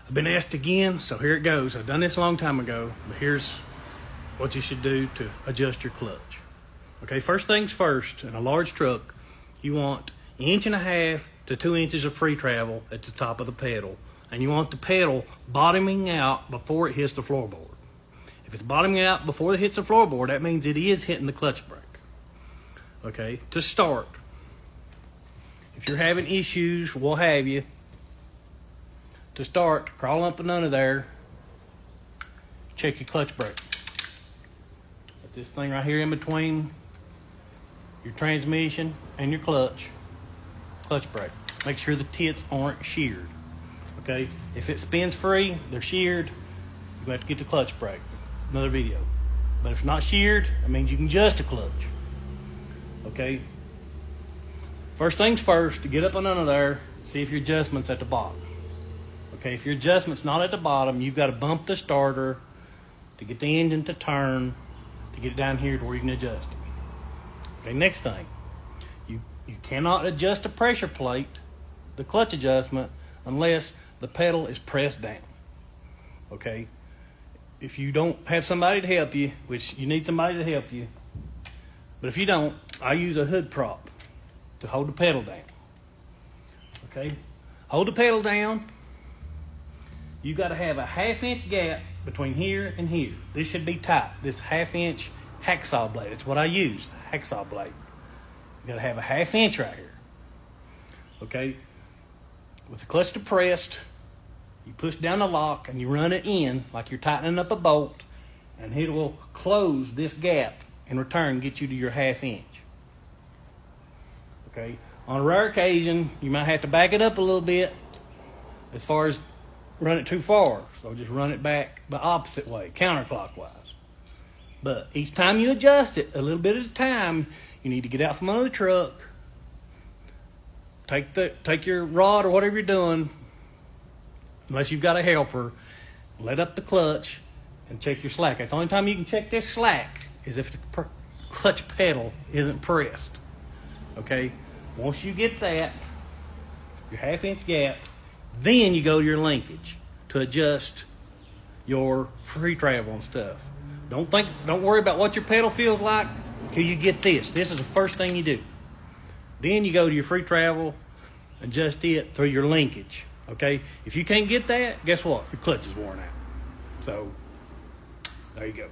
I've been asked again, so here it goes. I've done this a long time ago, but here's what you should do to adjust your clutch. Okay, first things first, in a large truck, you want 1.5 to 2 inches of free travel at the top of the pedal, and you want the pedal bottoming out before it hits the floorboard. If it's bottoming out before it hits the floorboard, that means it is hitting the clutch brake. Okay, to start, if you're having issues, what have you, to start, crawl up and under there, check your clutch brake. It's this thing right here in between your transmission and your clutch brake. Make sure the tits aren't sheared. Okay, if it spins free, they're sheared, you have to get the clutch brake. Another video. But if it's not sheared, that means you can adjust the clutch. Okay, first things first, to get up and under there, see if your adjustment's at the bottom. Okay, if your adjustment's not at the bottom, you've got to bump the starter to get the engine to turn, to get it down here to where you can adjust it. Okay, next thing, you cannot adjust the pressure plate, the clutch adjustment, unless the pedal is pressed down. Okay, if you don't have somebody to help you, which you need somebody to help you, but if you don't, I use a hood prop to hold the pedal down. Okay, hold the pedal down. You got to have a 1/2 inch gap between here and here. This should be tight. This 1/2 inch hacksaw blade. It's what I use, hacksaw blade. You got to have a 1/2 inch right here. Okay, with the clutch depressed, you push down the lock and you run it in like you're tightening up a bolt, and it will close this gap in return, get you to your 1/2 inch. Okay, on a rare occasion, you might have to back it up a little bit as far as run it too far. So just run it back the opposite way, counterclockwise. But each time you adjust it, a little bit at a time, you need to get out from under the truck, take your rod or whatever you're doing, unless you've got a helper, let up the clutch and check your slack. That's the only time you can check this slack is if the clutch pedal isn't pressed. Okay, once you get that, your 1/2 inch gap, then you go to your linkage to adjust your free travel and stuff. Don't worry about what your pedal feels like till you get this. This is the first thing you do. Then you go to your free travel, adjust it through your linkage. Okay, if you can't get that, guess what? Your clutch is worn out. So there you go.